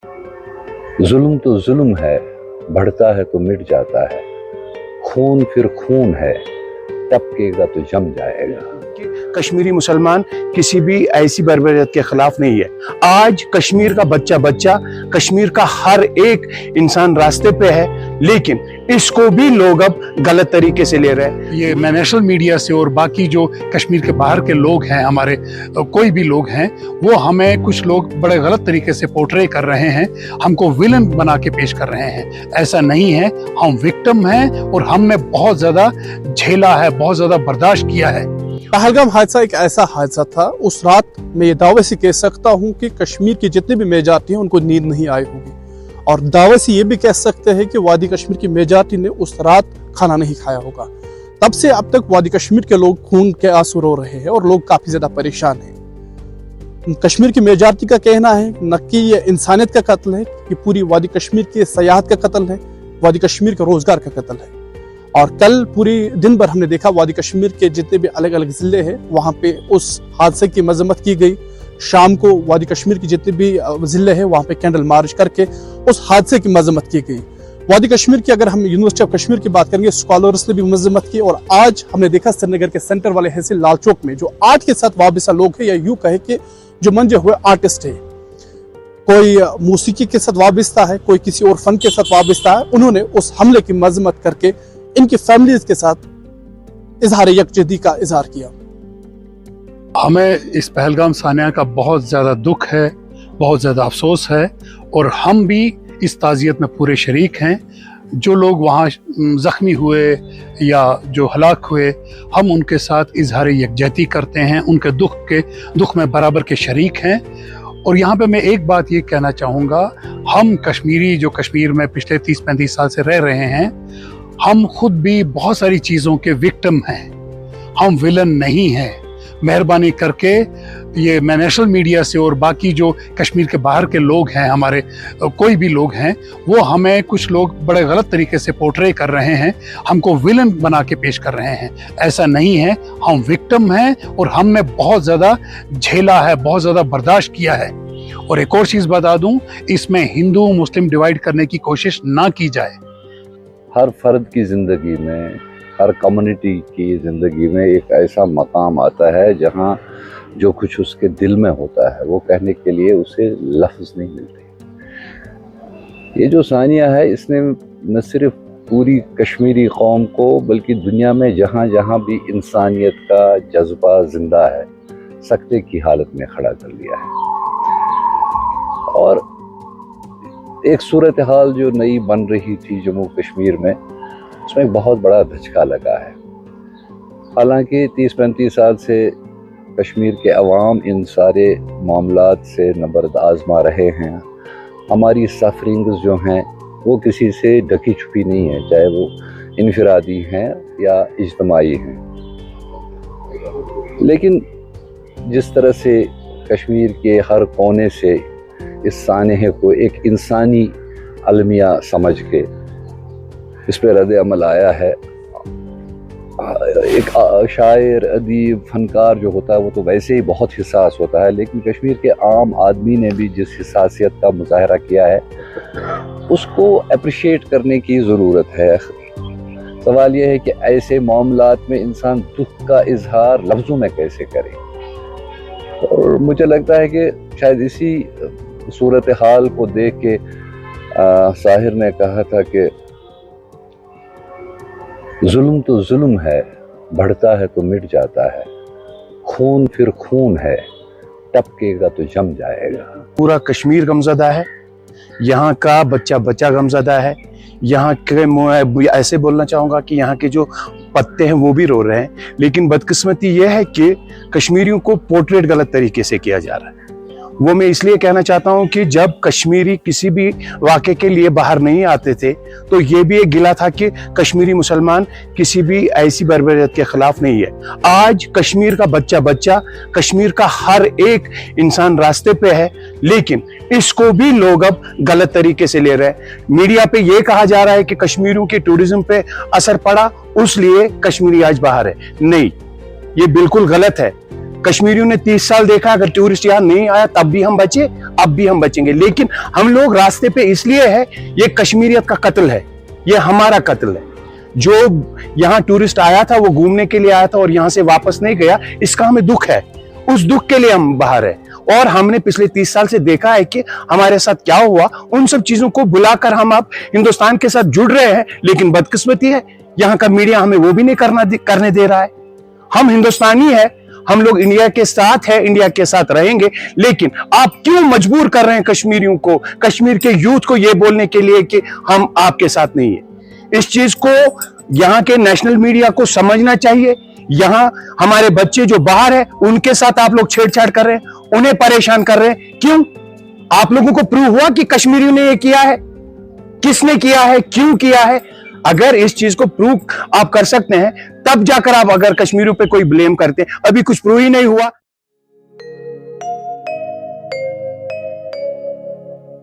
जुल्म तो जुल्म है, बढ़ता है तो मिट जाता है, खून फिर खून है, टपकेगा तो जम जाएगा। कश्मीरी मुसलमान किसी भी ऐसी बर्बरियत के खिलाफ नहीं है। आज कश्मीर का बच्चा बच्चा, कश्मीर का हर एक इंसान रास्ते पे है, लेकिन इसको भी लोग अब गलत तरीके से ले रहे हैं। ये मैं नेशनल मीडिया से और बाकी जो कश्मीर के बाहर के लोग हैं, हमारे कोई भी लोग हैं, वो हमें कुछ लोग बड़े गलत तरीके से पोर्ट्रे कर रहे हैं, हमको विलन बना के पेश कर रहे हैं। ऐसा नहीं है, हम विक्टिम हैं और हमने बहुत ज़्यादा झेला है, बहुत ज़्यादा बर्दाश्त किया है। पहलगाम हादसा एक ऐसा हादसा था, उस रात मैं ये दावे से कह सकता हूँ कि कश्मीर की जितनी भी मेजॉरिटी हैं उनको नींद नहीं आई होगी, और दावे से ये भी कह सकते हैं कि वादी कश्मीर की मेजॉरिटी ने उस रात खाना नहीं खाया होगा। तब से अब तक वादी कश्मीर के लोग खून के आंसू रो रहे हैं और लोग काफी ज्यादा परेशान हैं। कश्मीर की मेजॉरिटी का कहना है न कि ये इंसानियत का कत्ल है, कि पूरी वादी कश्मीर की सयाहत का कत्ल है, वादी कश्मीर के रोजगार का कत्ल है। और कल पूरी दिन भर हमने देखा वादी कश्मीर के जितने भी अलग अलग जिले हैं वहां पे उस हादसे की मजम्मत की गई। शाम को वादी कश्मीर की जितने भी जिले हैं वहां पे कैंडल मार्च करके उस हादसे की मजम्मत की गई। वादी कश्मीर की अगर हम यूनिवर्सिटी ऑफ कश्मीर की बात करेंगे, स्कॉलर्स ने भी मजम्मत की। और आज हमने देखा श्रीनगर के सेंटर वाले हिस्से लाल चौक में जो आर्ट के साथ वाबस्ता लोग हैं, या यूं कहे कि जो मंजे हुए आर्टिस्ट है, कोई मौसीकी के साथ वाबस्ता है, कोई किसी और फन के साथ वाबस्ता है, उन्होंने उस हमले की मजम्मत करके इनकी फैमिलीज के साथ इजहार यकजहती का इजहार किया। हमें इस पहलगाम सानिया का बहुत ज़्यादा दुख है, बहुत ज़्यादा अफसोस है, और हम भी इस ताज़ियत में पूरे शरीक हैं। जो लोग वहाँ ज़ख्मी हुए या जो हलाक हुए, हम उनके साथ इजहार यकजहती करते हैं, उनके दुख में बराबर के शरीक हैं। और यहाँ पे मैं एक बात ये कहना चाहूँगा, हम कश्मीरी जो कश्मीर में पिछले 30-35 साल से रह रहे हैं, हम खुद भी बहुत सारी चीज़ों के विक्टिम हैं, हम विलन नहीं हैं। मेहरबानी करके ये मैं नेशनल मीडिया से और बाकी जो कश्मीर के बाहर के लोग हैं, हमारे कोई भी लोग हैं, वो हमें कुछ लोग बड़े गलत तरीके से पोर्ट्रे कर रहे हैं, हमको विलन बना के पेश कर रहे हैं। ऐसा नहीं है, हम विक्टिम हैं और हमने बहुत ज़्यादा झेला है, बहुत ज़्यादा बर्दाश्त किया है। और एक और चीज़ बता दूँ, इसमें हिंदू मुस्लिम डिवाइड करने की कोशिश ना की जाए। हर फर्द की ज़िंदगी में, हर कम्युनिटी की ज़िंदगी में एक ऐसा मकाम आता है जहाँ जो कुछ उसके दिल में होता है वो कहने के लिए उसे लफ्ज़ नहीं मिलते। ये जो सानिया है, इसने न सिर्फ पूरी कश्मीरी कौम को बल्कि दुनिया में जहाँ जहाँ भी इंसानियत का जज्बा ज़िंदा है, सकते की हालत में खड़ा कर लिया है। और एक सूरत हाल जो नई बन रही थी जम्मू कश्मीर में, उसमें एक बहुत बड़ा धचका लगा है। हालांकि 30-35 साल से कश्मीर के अवाम इन सारे मामलात से नबर्द आज़मा रहे हैं। हमारी सफरिंग्स जो हैं वो किसी से ढकी छुपी नहीं है, चाहे वो इनफरादी हैं या इज्तमाई हैं। लेकिन जिस तरह से कश्मीर के हर कोने से इस सानहे को एक इंसानी अलमिया समझ के इस पर रद्द अमल आया है। एक शायर, अदीब, फनकार जो होता है वो तो वैसे ही बहुत हिसास होता है, लेकिन कश्मीर के आम आदमी ने भी जिस हिसासियत का मुजाहरा किया है उसको अप्रिशिएट करने की ज़रूरत है। सवाल यह है कि ऐसे मामलात में इंसान दुख का इजहार लफ्ज़ों में कैसे करे। और मुझे लगता है कि शायद इसी सूरत हाल को देख के साहिर ने कहा था कि जुल्म तो जुल्म है, बढ़ता है तो मिट जाता है, खून फिर खून है, टपकेगा तो जम जाएगा। पूरा कश्मीर गमज़दा है, यहाँ का बच्चा बच्चा गमज़दा है। यहाँ के ऐसे बोलना चाहूँगा कि यहाँ के जो पत्ते हैं वो भी रो रहे हैं, लेकिन बदकिस्मती ये है कि कश्मीरियों को पोर्ट्रेट गलत तरीके से किया जा रहा है। वो मैं इसलिए कहना चाहता हूँ कि जब कश्मीरी किसी भी वाक़े के लिए बाहर नहीं आते थे तो ये भी एक गिला था कि कश्मीरी मुसलमान किसी भी ऐसी बर्बरियत के खिलाफ नहीं है। आज कश्मीर का बच्चा बच्चा, कश्मीर का हर एक इंसान रास्ते पे है, लेकिन इसको भी लोग अब गलत तरीके से ले रहे हैं। मीडिया पे ये कहा जा रहा है कि कश्मीरियों के टूरिज्म पे असर पड़ा, उसलिए कश्मीरी आज बाहर है। नहीं, ये बिल्कुल गलत है। कश्मीरियों ने 30 साल देखा, अगर टूरिस्ट यहाँ नहीं आया तब भी हम बचे, अब भी हम बचेंगे। लेकिन हम लोग रास्ते पे इसलिए है, ये कश्मीरियत का कत्ल है, ये हमारा कत्ल है। जो यहाँ टूरिस्ट आया था वो घूमने के लिए आया था और यहाँ से वापस नहीं गया, इसका हमें दुख है, उस दुख के लिए हम बाहर है। और हमने पिछले 30 साल से देखा है कि हमारे साथ क्या हुआ, उन सब चीजों को बुलाकर हम अब हिंदुस्तान के साथ जुड़ रहे हैं। लेकिन बदकिस्मती है यहाँ का मीडिया हमें वो भी नहीं करने दे रहा है। हम हिंदुस्तानी है, हम लोग इंडिया के साथ है, इंडिया के साथ रहेंगे। लेकिन आप क्यों मजबूर कर रहे हैं कश्मीरियों को, कश्मीर के यूथ को ये बोलने के लिए कि हम आपके साथ नहीं है? इस चीज को यहाँ के नेशनल मीडिया को समझना चाहिए। यहाँ हमारे बच्चे जो बाहर है उनके साथ आप लोग छेड़छाड़ कर रहे हैं, उन्हें परेशान कर रहे हैं। क्यों? आप लोगों को प्रूव हुआ कि कश्मीरियों ने ये किया है? किसने किया है, क्यों किया है? अगर इस चीज को प्रूव आप कर सकते हैं तब जाकर आप अगर कश्मीरियों पे कोई ब्लेम करते हैं। अभी कुछ प्रूव ही नहीं हुआ।